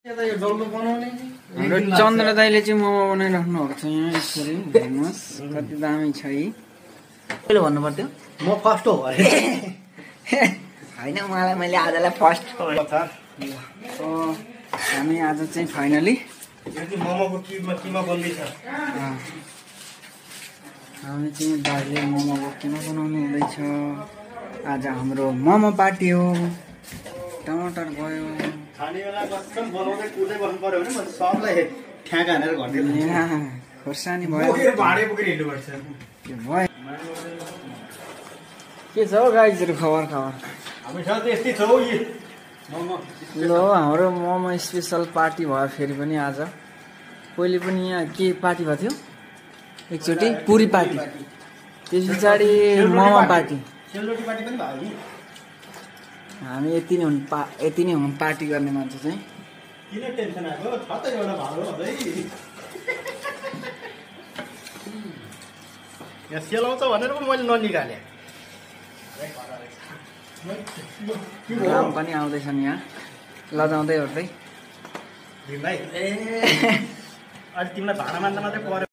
हाम्रो चन्द्र दाइले चाहिँ मोमो बनाइराख्नु भएको छ यहाँ यसरी हेर्नुहोस् कति दामी छ है कहिले भन्नु पर्थ्यो म फर्स्ट हो अरे होइन मलाई मैले आजलाई फर्स्ट हामी आज चाहिँ फाइनली मोमोको किमा बन्दैछ हामी चाहिँ दाइले मोमोको किमा बनाउनु हुँदैछ आज हाम्रो मोमो पार्टी हो टमाटर गयो खाने बेला कसम बनाउँदै कुर्दै बस्नु पर्यो भने म सबलाई ठ्याक हानेर गर्दिन्छु खोर्सानी भयो भाडे बोकेर हिँड्नुपर्छ के छ हौ गाइजहरु खबर हामीसँग त यस्तै छ हौ यी मोमो ल हाम्रो मोमो स्पेशल पार्टी भयो फेरि पनि आज पहिले पनि यहाँ के पार्टी भएको थियो एकचोटि पुरी पार्टी त्यस पछाडि मोमो पार्टी सेलरोटी पार्टी पनि भयो नि हामी यति नै हुन् पार्टी गर्ने मान्छे चाहिँ किन टेन्सन आएको छ त एउटा भाडो है यहाँ सेलाउँछ भनेर पो मैले ननिकाले काम पनि आउँदैछन् यहाँ लजाउँदै ओर्दै भाइ ए अहिले तिमीलाई भाडा मान्दा मात्रै पर्यो